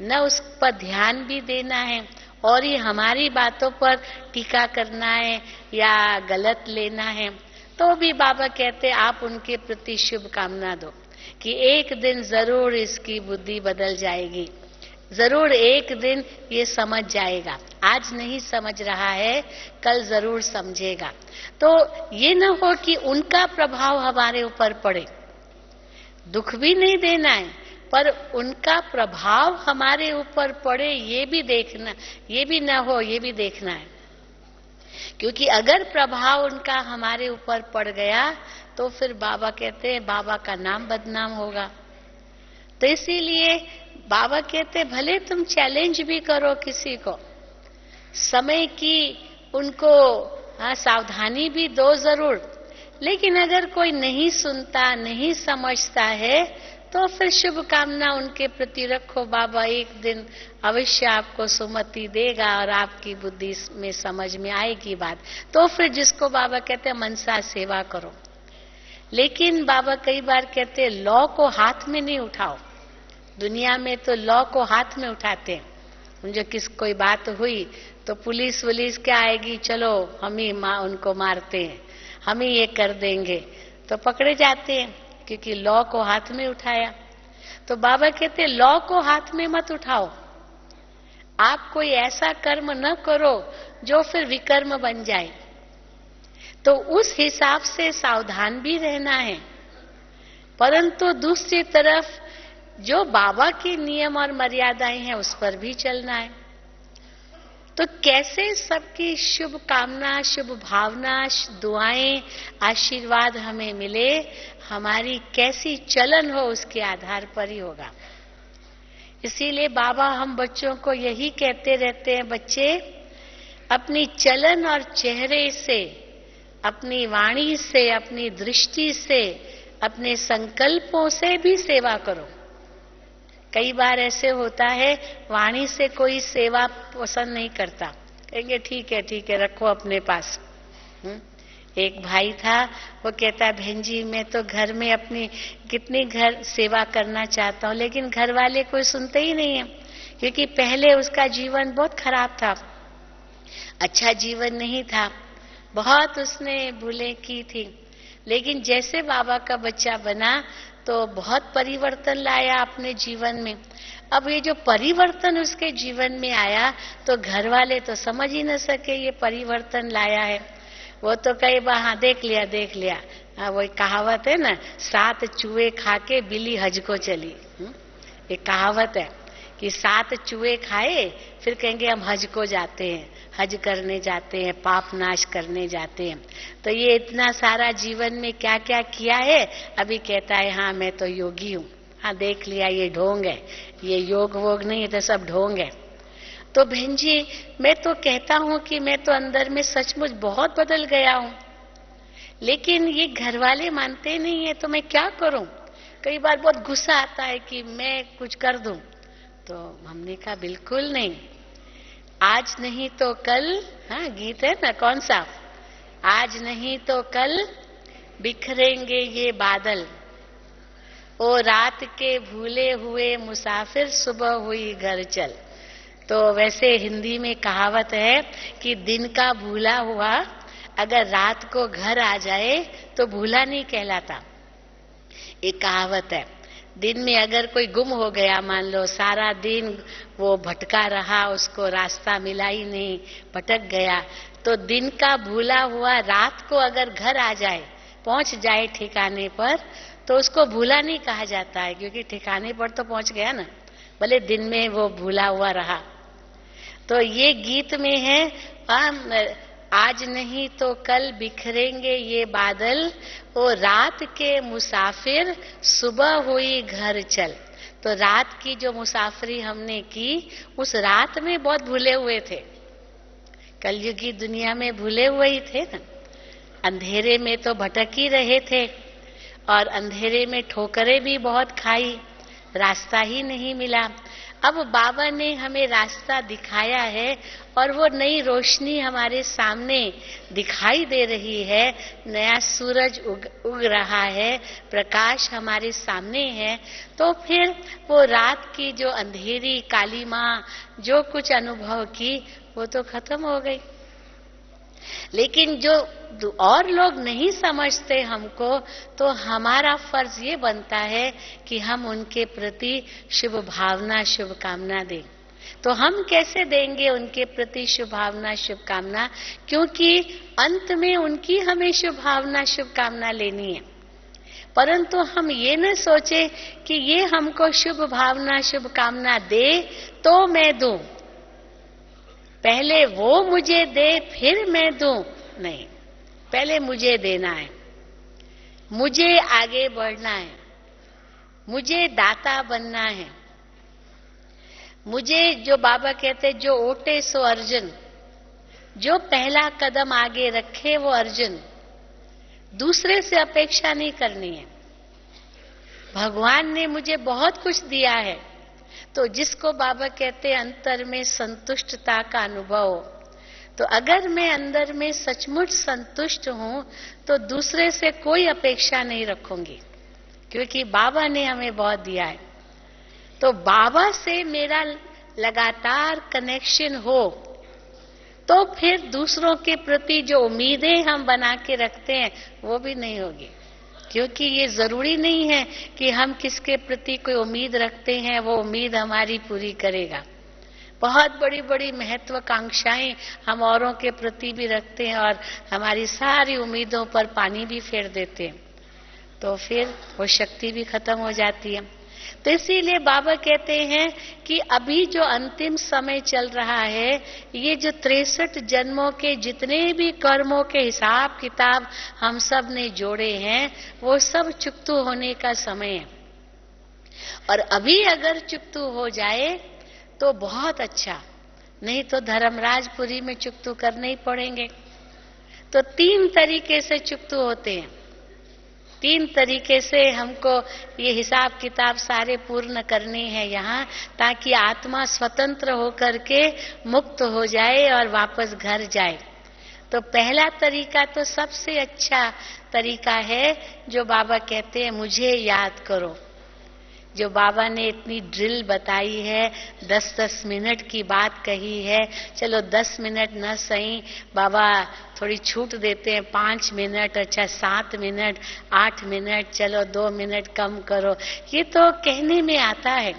Speaker 1: न उस पर ध्यान भी देना है, और ये हमारी बातों पर टीका करना है या गलत लेना है। तो भी बाबा कहते आप उनके प्रति शुभ कामना दो कि एक दिन जरूर इसकी बुद्धि बदल जाएगी, जरूर एक दिन ये समझ जाएगा। आज नहीं समझ रहा है, कल जरूर समझेगा। तो ये न हो कि उनका प्रभाव हमारे ऊपर पड़े। दुख भी नहीं देना है, पर उनका प्रभाव हमारे ऊपर पड़े ये भी देखना, ये भी न हो, ये भी देखना है। क्योंकि अगर प्रभाव उनका हमारे ऊपर पड़ गया तो फिर बाबा कहते हैं बाबा का नाम बदनाम होगा। तो इसीलिए बाबा कहते भले तुम चैलेंज भी करो किसी को, समय की उनको सावधानी भी दो जरूर, लेकिन अगर कोई नहीं सुनता, नहीं समझता है, तो फिर शुभ कामना उनके प्रति रखो। बाबा एक दिन अवश्य आपको सुमति देगा और आपकी बुद्धि में समझ में आएगी बात। तो फिर जिसको बाबा कहते हैं मनसा सेवा करो। लेकिन बाबा कई बार कहते हैं लॉ को हाथ में नहीं उठाओ। दुनिया में तो लॉ को हाथ में उठाते हैं। जो कोई बात हुई तो पुलिस वुलिस क्या आएगी, चलो हम ही उनको मारते हैं, हम ही ये कर देंगे, तो पकड़े जाते हैं क्योंकि लॉ को हाथ में उठाया। तो बाबा कहते लॉ को हाथ में मत उठाओ। आप कोई ऐसा कर्म न करो जो फिर विकर्म बन जाए। तो उस हिसाब से सावधान भी रहना है, परंतु दूसरी तरफ जो बाबा के नियम और मर्यादाएं हैं उस पर भी चलना है। तो कैसे सबकी शुभ कामना, शुभ भावना, दुआएं, आशीर्वाद हमें मिले, हमारी कैसी चलन हो उसके आधार पर ही होगा। इसीलिए बाबा हम बच्चों को यही कहते रहते हैं, बच्चे अपनी चलन और चेहरे से, अपनी वाणी से, अपनी दृष्टि से, अपने संकल्पों से भी सेवा करो। कई बार ऐसे होता है वाणी से कोई सेवा पसंद नहीं करता, कहेंगे ठीक है रखो अपने पास। एक भाई था, वो कहता है बहन जी मैं तो घर में अपनी कितनी घर सेवा करना चाहता हूँ, लेकिन घर वाले कोई सुनते ही नहीं है, क्योंकि पहले उसका जीवन बहुत खराब था, अच्छा जीवन नहीं था, बहुत उसने भूलें की थी। लेकिन जैसे बाबा का बच्चा बना तो बहुत परिवर्तन लाया अपने जीवन में। अब ये जो परिवर्तन उसके जीवन में आया तो घर वाले तो समझ ही न सके ये परिवर्तन लाया है। वो तो कई बार हाँ देख लिया। हाँ वही कहावत है ना, 7 चूहे खा के बिल्ली हज को चली। ये कहावत है कि 7 चूहे खाए फिर कहेंगे हम हज को जाते हैं, हज करने जाते हैं, पाप नाश करने जाते हैं। तो ये इतना सारा जीवन में क्या क्या किया है, अभी कहता है हाँ मैं तो योगी हूँ। हाँ देख लिया ये ढोंग है, ये योग वोग नहीं है, तो सब ढोंग है। तो बहन जी मैं तो कहता हूँ कि मैं तो अंदर में सचमुच बहुत बदल गया हूँ, लेकिन ये घर वाले मानते नहीं है, तो मैं क्या करूं? कई बार बहुत गुस्सा आता है कि मैं कुछ कर दूं। तो हमने कहा बिल्कुल नहीं, आज नहीं तो कल, हाँ गीत है ना कौन सा, आज नहीं तो कल बिखरेंगे ये बादल, ओ रात के भूले हुए मुसाफिर सुबह हुई घर चल। तो वैसे हिंदी में कहावत है कि दिन का भूला हुआ अगर रात को घर आ जाए तो भूला नहीं कहलाता। एक कहावत है, दिन में अगर कोई गुम हो गया, मान लो सारा दिन वो भटका रहा, उसको रास्ता मिला ही नहीं, भटक गया, तो दिन का भूला हुआ रात को अगर घर आ जाए, पहुंच जाए ठिकाने पर, तो उसको भूला नहीं कहा जाता है, क्योंकि ठिकाने पर तो पहुंच गया ना, भले दिन में वो भूला हुआ रहा। तो ये गीत में है, आज नहीं तो कल बिखरेंगे ये बादल, ओ रात के मुसाफिर सुबह हुई घर चल। तो रात की जो मुसाफरी हमने की, उस रात में बहुत भूले हुए थे, कलयुगी दुनिया में भूले हुए ही थे ना, अंधेरे में तो भटक ही रहे थे, और अंधेरे में ठोकरें भी बहुत खाई, रास्ता ही नहीं मिला। अब बाबा ने हमें रास्ता दिखाया है, और वो नई रोशनी हमारे सामने दिखाई दे रही है, नया सूरज उग रहा है, प्रकाश हमारे सामने है। तो फिर वो रात की जो अंधेरी काली माँ जो कुछ अनुभव की, वो तो खत्म हो गई। लेकिन जो और लोग नहीं समझते हमको, तो हमारा फर्ज ये बनता है कि हम उनके प्रति शुभ भावना शुभकामना दें। तो हम कैसे देंगे उनके प्रति शुभ भावना शुभकामना? क्योंकि अंत में उनकी हमें शुभ भावना शुभकामना लेनी है, परंतु हम ये न सोचे कि ये हमको शुभ भावना शुभकामना दे तो मैं दूं, पहले वो मुझे दे फिर मैं दूं। नहीं, पहले मुझे देना है, मुझे आगे बढ़ना है, मुझे दाता बनना है, मुझे जो बाबा कहते जो ओटे सो अर्जुन, जो पहला कदम आगे रखे वो अर्जुन, दूसरे से अपेक्षा नहीं करनी है। भगवान ने मुझे बहुत कुछ दिया है, तो जिसको बाबा कहते अंतर में संतुष्टता का अनुभव हो, तो अगर मैं अंदर में सचमुच संतुष्ट हूं तो दूसरे से कोई अपेक्षा नहीं रखूंगी, क्योंकि बाबा ने हमें बहुत दिया है। तो बाबा से मेरा लगातार कनेक्शन हो, तो फिर दूसरों के प्रति जो उम्मीदें हम बना के रखते हैं वो भी नहीं होगी, क्योंकि ये जरूरी नहीं है कि हम किसके प्रति कोई उम्मीद रखते हैं वो उम्मीद हमारी पूरी करेगा। बहुत बड़ी बड़ी महत्वाकांक्षाएं हम औरों के प्रति भी रखते हैं और हमारी सारी उम्मीदों पर पानी भी फेर देते हैं, तो फिर वो शक्ति भी खत्म हो जाती है। तो इसीलिए बाबा कहते हैं कि अभी जो अंतिम समय चल रहा है, ये जो 63 जन्मों के जितने भी कर्मों के हिसाब किताब हम सब ने जोड़े हैं, वो सब चुकतू होने का समय है। और अभी अगर चुकतू हो जाए तो बहुत अच्छा, नहीं तो धर्मराजपुरी में चुकतू करने ही पड़ेंगे। तो 3 तरीके से चुकतू होते हैं, 3 तरीके से हमको ये हिसाब किताब सारे पूर्ण करने हैं यहाँ, ताकि आत्मा स्वतंत्र होकर के मुक्त हो जाए और वापस घर जाए। तो पहला तरीका तो सबसे अच्छा तरीका है, जो बाबा कहते हैं मुझे याद करो। जो बाबा ने इतनी ड्रिल बताई है, 10-10 मिनट की बात कही है, चलो 10 मिनट न सही, बाबा थोड़ी छूट देते हैं, 5 मिनट, अच्छा 7 मिनट, 8 मिनट, चलो 2 मिनट कम करो, ये तो कहने में आता है।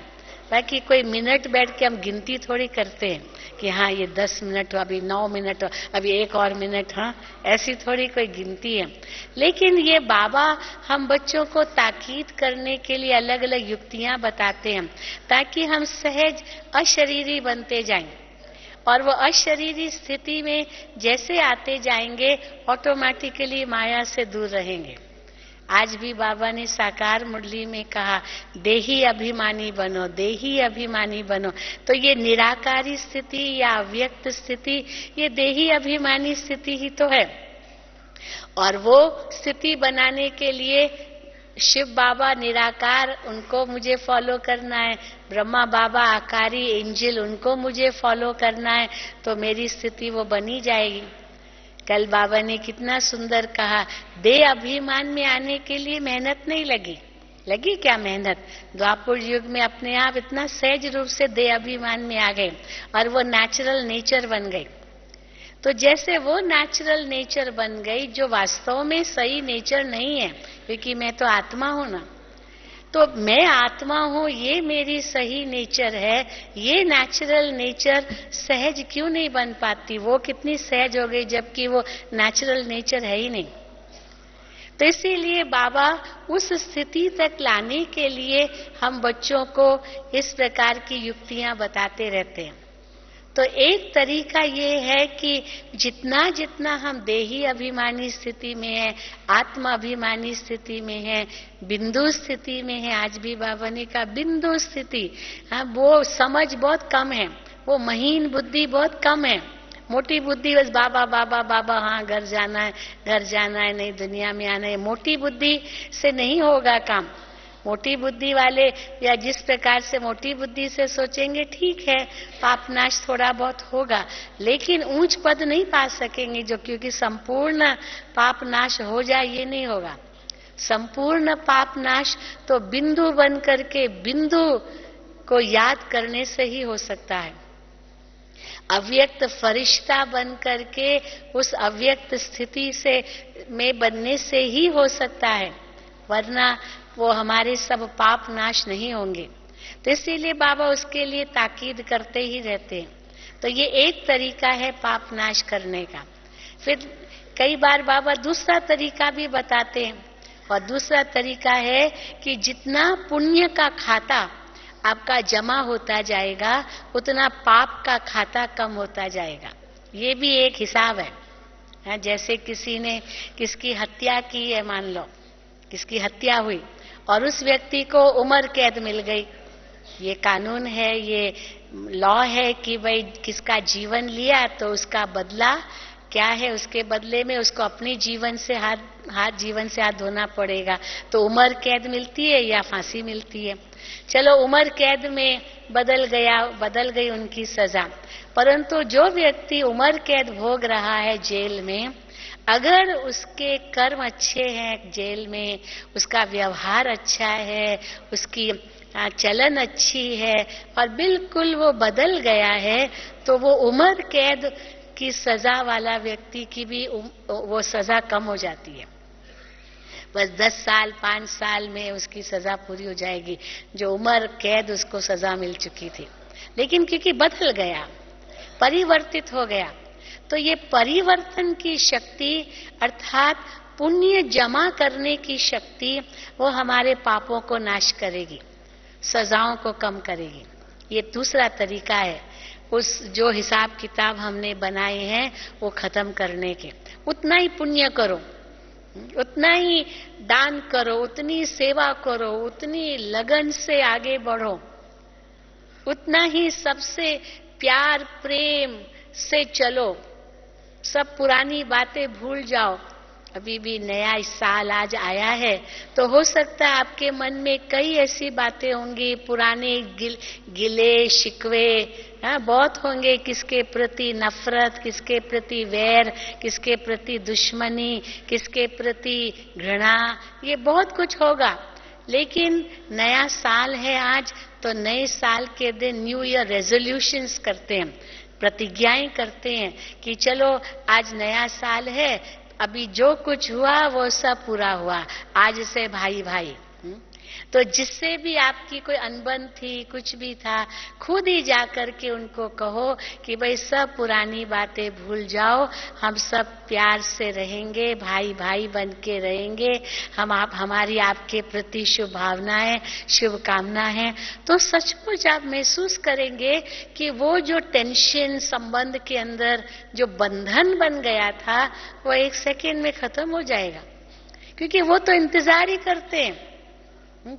Speaker 1: बाकी कोई मिनट बैठ के हम गिनती थोड़ी करते हैं कि हाँ ये 10 मिनट हो, अभी 9 मिनट हो, अभी 1 और मिनट, हाँ ऐसी थोड़ी कोई गिनती है। लेकिन ये बाबा हम बच्चों को ताकीद करने के लिए अलग अलग युक्तियां बताते हैं, ताकि हम सहज अशरीरी बनते जाएं, और वो अशरीरी स्थिति में जैसे आते जाएंगे ऑटोमेटिकली माया से दूर रहेंगे। आज भी बाबा ने साकार मुरली में कहा, देही अभिमानी बनो, देही अभिमानी बनो। तो ये निराकारी स्थिति या अव्यक्त स्थिति, ये देही अभिमानी स्थिति ही तो है। और वो स्थिति बनाने के लिए शिव बाबा निराकार, उनको मुझे फॉलो करना है, ब्रह्मा बाबा आकारी एंजल, उनको मुझे फॉलो करना है, तो मेरी स्थिति वो बनी जाएगी। कल बाबा ने कितना सुंदर कहा, देह अभिमान में आने के लिए मेहनत नहीं लगी। लगी क्या मेहनत? द्वापर युग में अपने आप इतना सहज रूप से देह अभिमान में आ गए और वो नेचुरल नेचर बन गई। तो जैसे वो नेचुरल नेचर बन गई, जो वास्तव में सही नेचर नहीं है, क्योंकि मैं तो आत्मा हूं ना, तो मैं आत्मा हूं, ये मेरी सही नेचर है, ये नेचुरल नेचर सहज क्यों नहीं बन पाती? वो कितनी सहज हो गई जबकि वो नेचुरल नेचर है ही नहीं। तो इसीलिए बाबा उस स्थिति तक लाने के लिए हम बच्चों को इस प्रकार की युक्तियां बताते रहते हैं। तो एक तरीका ये है कि जितना जितना हम देही अभिमानी स्थिति में है, आत्मा अभिमानी स्थिति में है, बिंदु स्थिति में है, आज भी बाबा ने कहा बिंदु स्थिति, वो समझ बहुत कम है, वो महीन बुद्धि बहुत कम है। मोटी बुद्धि बस बाबा बाबा बाबा, हाँ घर जाना है, नहीं दुनिया में आना है। मोटी बुद्धि से नहीं होगा काम। मोटी बुद्धि वाले या जिस प्रकार से मोटी बुद्धि से सोचेंगे, ठीक है पाप नाश थोड़ा बहुत होगा, लेकिन ऊंच पद नहीं पा सकेंगे, जो क्योंकि संपूर्ण पाप नाश हो जाए ये नहीं होगा। संपूर्ण पाप नाश तो बिंदु बन करके बिंदु को याद करने से ही हो सकता है। अव्यक्त फरिश्ता बन करके उस अव्यक्त स्थिति से में बनने से ही हो सकता है, वरना वो हमारे सब पाप नाश नहीं होंगे। तो इसीलिए बाबा उसके लिए ताकीद करते ही रहते हैं। तो ये एक तरीका है पाप नाश करने का। फिर कई बार बाबा दूसरा तरीका भी बताते हैं, और दूसरा तरीका है कि जितना पुण्य का खाता आपका जमा होता जाएगा, उतना पाप का खाता कम होता जाएगा। ये भी एक हिसाब है। जैसे किसी ने किसकी हत्या की है, मान लो किसकी हत्या हुई और उस व्यक्ति को उम्र कैद मिल गई, ये कानून है, ये लॉ है कि भाई किसका जीवन लिया तो उसका बदला क्या है, उसके बदले में उसको अपने जीवन से हाथ धोना पड़ेगा। तो उम्र कैद मिलती है या फांसी मिलती है। चलो उम्र कैद में बदल गई उनकी सजा, परंतु जो व्यक्ति उम्र कैद भोग रहा है जेल में, अगर उसके कर्म अच्छे हैं जेल में, उसका व्यवहार अच्छा है, उसकी चलन अच्छी है और बिल्कुल वो बदल गया है, तो वो उम्र कैद की सजा वाला व्यक्ति की भी वो सजा कम हो जाती है। बस 10 साल 5 साल में उसकी सजा पूरी हो जाएगी, जो उम्र कैद उसको सजा मिल चुकी थी। लेकिन क्योंकि बदल गया, परिवर्तित हो गया, तो ये परिवर्तन की शक्ति अर्थात पुण्य जमा करने की शक्ति, वो हमारे पापों को नाश करेगी, सजाओं को कम करेगी। ये दूसरा तरीका है उस जो हिसाब किताब हमने बनाए हैं वो खत्म करने के। उतना ही पुण्य करो, उतना ही दान करो, उतनी सेवा करो, उतनी लगन से आगे बढ़ो, उतना ही सबसे प्यार प्रेम से चलो, सब पुरानी बातें भूल जाओ। अभी भी नया साल आज आया है, तो हो सकता है आपके मन में कई ऐसी बातें होंगी, पुराने गिले शिकवे बहुत होंगे, किसके प्रति नफरत, किसके प्रति वैर, किसके प्रति दुश्मनी, किसके प्रति घृणा, ये बहुत कुछ होगा। लेकिन नया साल है आज, तो नए साल के दिन न्यू ईयर रेजोल्यूशंस करते हैं, प्रतिज्ञाएं करते हैं कि चलो आज नया साल है, अभी जो कुछ हुआ वो सब पूरा हुआ, आज से भाई भाई। तो जिससे भी आपकी कोई अनबन थी, कुछ भी था, खुद ही जाकर के उनको कहो कि भाई सब पुरानी बातें भूल जाओ, हम सब प्यार से रहेंगे, भाई भाई बन के रहेंगे, हमारी आपके प्रति शुभ भावनाएं, शुभकामना है। तो सचमुच आप महसूस करेंगे कि वो जो टेंशन संबंध के अंदर जो बंधन बन गया था, वो 1 सेकेंड में खत्म हो जाएगा, क्योंकि वो तो इंतजार ही करते हैं।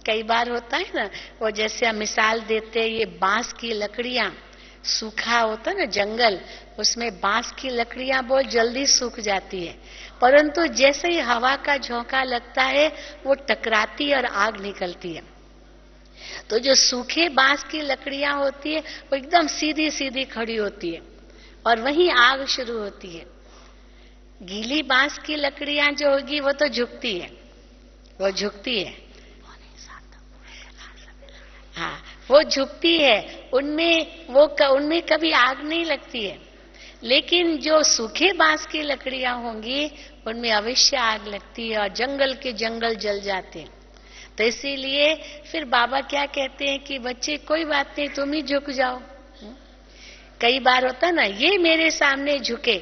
Speaker 1: कई बार होता है ना, वो जैसे हम मिसाल देते हैं, ये बांस की लकड़ियां, सूखा होता है ना जंगल, उसमें बांस की लकड़ियां बहुत जल्दी सूख जाती है, परंतु जैसे ही हवा का झोंका लगता है वो टकराती और आग निकलती है। तो जो सूखे बांस की लकड़ियां होती है वो एकदम सीधी सीधी खड़ी होती है और वहीं आग शुरू होती है। गीली बांस की लकड़ियां जो होगी वो तो झुकती है, वो झुकती है, हाँ वो झुकती है, उनमें कभी आग नहीं लगती है। लेकिन जो सूखे बांस की लकड़ियां होंगी उनमें अवश्य आग लगती है और जंगल के जंगल जल जाते हैं। तो इसीलिए फिर बाबा क्या कहते हैं कि बच्चे कोई बात नहीं, तुम ही झुक जाओ। कई बार होता ना, ये मेरे सामने झुके,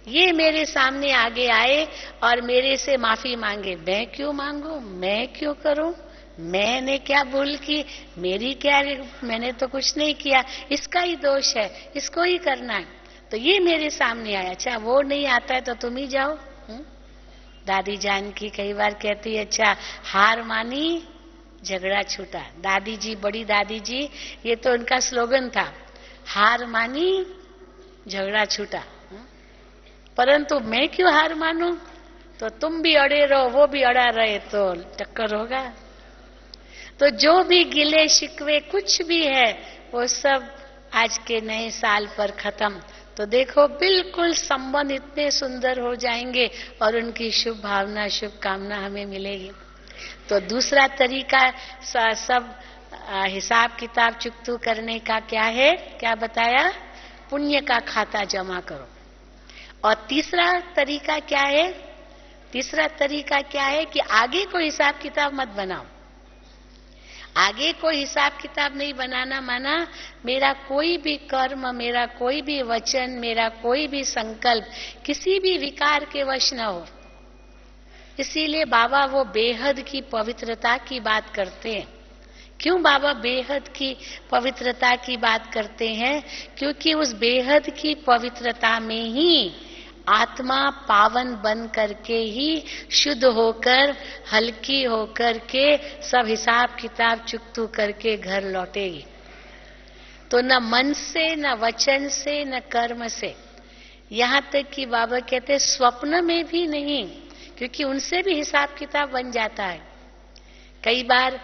Speaker 1: ये मेरे सामने आगे आए और मेरे से माफी मांगे, मैं क्यों मांगू, मैं क्यों करूं, मैंने क्या भूल की, मेरी क्या, मैंने तो कुछ नहीं किया, इसका ही दोष है, इसको ही करना है। तो ये मेरे सामने आया, अच्छा वो नहीं आता है तो तुम ही जाओ। दादी जान की कई बार कहती है, अच्छा हार मानी झगड़ा छूटा। दादी जी, बड़ी दादी जी, ये तो उनका स्लोगन था, हार मानी झगड़ा छूटा। परंतु मैं क्यों हार मानूं, तो तुम भी अड़े रहो, वो भी अड़ा रहे तो टक्कर होगा। तो जो भी गिले शिकवे कुछ भी है वो सब आज के नए साल पर खत्म। तो देखो बिल्कुल संबंध इतने सुंदर हो जाएंगे और उनकी शुभ भावना, शुभकामना हमें मिलेगी। तो दूसरा तरीका सब हिसाब किताब चुकतू करने का क्या है, क्या बताया, पुण्य का खाता जमा करो। और तीसरा तरीका क्या है, तीसरा तरीका क्या है कि आगे कोई हिसाब किताब मत बनाओ। आगे कोई हिसाब किताब नहीं बनाना माना मेरा कोई भी कर्म, मेरा कोई भी वचन, मेरा कोई भी संकल्प किसी भी विकार के वश न हो। इसीलिए बाबा वो बेहद की पवित्रता की बात करते हैं। क्यों बाबा बेहद की पवित्रता की बात करते हैं? क्योंकि उस बेहद की पवित्रता में ही आत्मा पावन बन करके ही शुद्ध होकर, हल्की होकर के सब हिसाब किताब चुकतू करके घर लौटेगी। तो न मन से, न वचन से, न कर्म से, यहाँ तक कि बाबा कहते स्वप्न में भी नहीं, क्योंकि उनसे भी हिसाब किताब बन जाता है। कई बार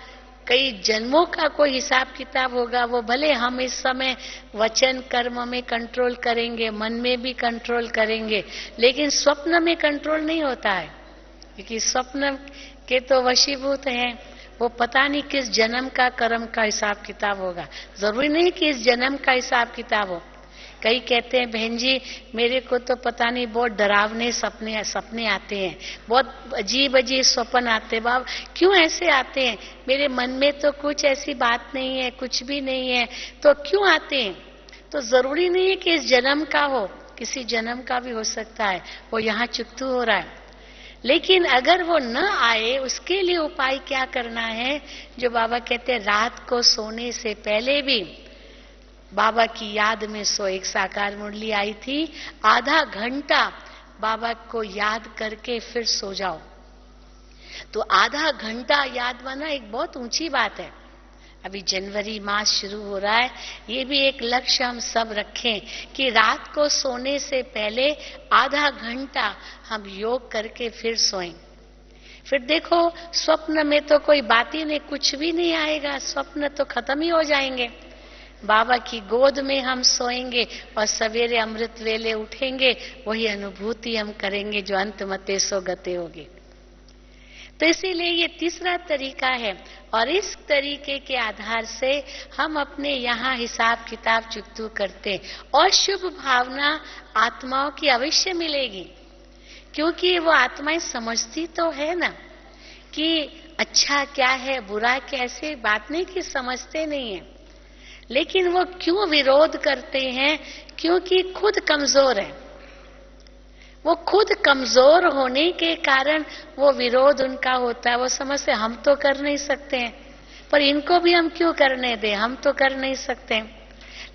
Speaker 1: कई जन्मों का कोई हिसाब किताब होगा, वो भले हम इस समय वचन कर्म में कंट्रोल करेंगे, मन में भी कंट्रोल करेंगे, लेकिन स्वप्न में कंट्रोल नहीं होता है, क्योंकि स्वप्न के तो वशीभूत हैं। वो पता नहीं किस जन्म का कर्म का हिसाब किताब होगा, जरूरी नहीं कि इस जन्म का हिसाब किताब हो। कई कहते हैं बहन जी मेरे को तो पता नहीं बहुत डरावने सपने आते हैं, बहुत अजीब अजीब स्वप्न आते हैं। बाबा क्यों ऐसे आते हैं? मेरे मन में तो कुछ ऐसी बात नहीं है, कुछ भी नहीं है, तो क्यों आते हैं? तो जरूरी नहीं है कि इस जन्म का हो, किसी जन्म का भी हो सकता है, वो यहाँ चुकतू हो रहा है। लेकिन अगर वो न आए उसके लिए उपाय क्या करना है? जो बाबा कहते हैं रात को सोने से पहले भी बाबा की याद में सो। एक साकार मुरली आई थी, आधा घंटा बाबा को याद करके फिर सो जाओ। तो आधा घंटा याद माना एक बहुत ऊंची बात है। अभी जनवरी मास शुरू हो रहा है, ये भी एक लक्ष्य हम सब रखें कि रात को सोने से पहले आधा घंटा हम योग करके फिर सोएं। फिर देखो स्वप्न में तो कोई बात ही नहीं, कुछ भी नहीं आएगा, स्वप्न तो खत्म ही हो जाएंगे। बाबा की गोद में हम सोएंगे और सवेरे अमृत वेले उठेंगे, वही अनुभूति हम करेंगे जो अंत मते सो गते होगी। तो इसीलिए ये तीसरा तरीका है और इस तरीके के आधार से हम अपने यहाँ हिसाब किताब चुकतू करते हैं और शुभ भावना आत्माओं की अवश्य मिलेगी, क्योंकि वो आत्माएं समझती तो है ना कि अच्छा क्या है, बुरा कैसे, बात नहीं कि समझते नहीं है, लेकिन वो क्यों विरोध करते हैं? क्योंकि खुद कमजोर है। वो खुद कमजोर होने के कारण वो विरोध उनका होता है। वो समझते हम तो कर नहीं सकते हैं, पर इनको भी हम क्यों करने दें, हम तो कर नहीं सकते।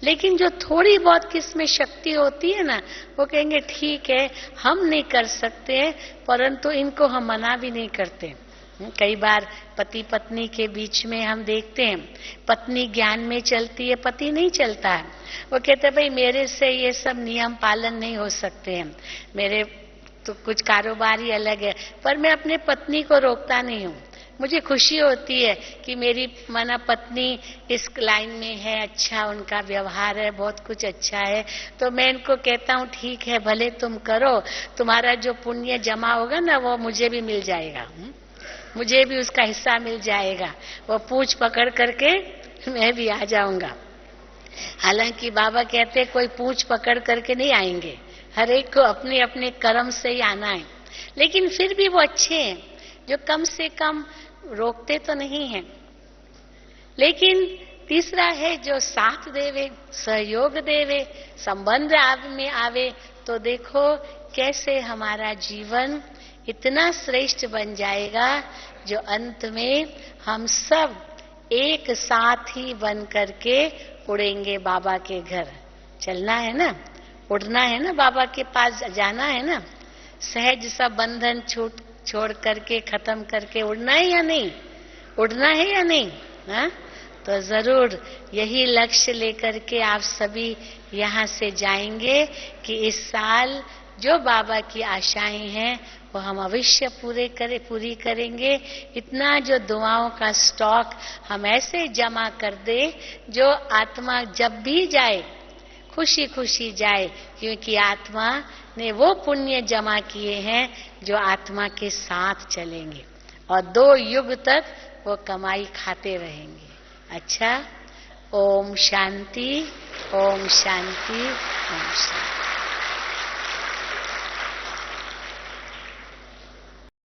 Speaker 1: लेकिन जो थोड़ी बहुत किसमें शक्ति होती है ना, वो कहेंगे ठीक है हम नहीं कर सकते हैं, परंतु इनको हम मना भी नहीं करते। कई बार पति पत्नी के बीच में हम देखते हैं पत्नी ज्ञान में चलती है, पति नहीं चलता है। वो कहते हैं भाई मेरे से ये सब नियम पालन नहीं हो सकते हैं, मेरे तो कुछ कारोबार ही अलग है, पर मैं अपने पत्नी को रोकता नहीं हूँ। मुझे खुशी होती है कि मेरी माना पत्नी इस लाइन में है, अच्छा उनका व्यवहार है, बहुत कुछ अच्छा है, तो मैं इनको कहता हूँ ठीक है, भले तुम करो, तुम्हारा जो पुण्य जमा होगा ना वो मुझे भी मिल जाएगा, मुझे भी उसका हिस्सा मिल जाएगा। वो पूंछ पकड़ करके मैं भी आ जाऊंगा। हालांकि बाबा कहते कोई पूंछ पकड़ करके नहीं आएंगे, हर एक को अपने अपने कर्म से ही आना है, लेकिन फिर भी वो अच्छे हैं जो कम से कम रोकते तो नहीं हैं। लेकिन तीसरा है जो साथ देवे, सहयोग देवे, संबंध में आवे, तो देखो कैसे हमारा जीवन इतना श्रेष्ठ बन जाएगा जो अंत में हम सब एक साथ ही बन करके उड़ेंगे बाबा के घर। चलना है ना, उड़ना है ना, बाबा के पास जाना है ना, सहज सा बंधन छोड़ करके खत्म करके उड़ना है या नहीं, उड़ना है या नहीं, हा? तो जरूर यही लक्ष्य लेकर के आप सभी यहाँ से जाएंगे कि इस साल जो बाबा की आशाएं हैं वो हम अवश्य पूरी करेंगे। इतना जो दुआओं का स्टॉक हम ऐसे जमा कर दे जो आत्मा जब भी जाए खुशी खुशी जाए, क्योंकि आत्मा ने वो पुण्य जमा किए हैं जो आत्मा के साथ चलेंगे और 2 युग तक वो कमाई खाते रहेंगे। अच्छा, ओम शांति, ओम शांति, ओम शांति।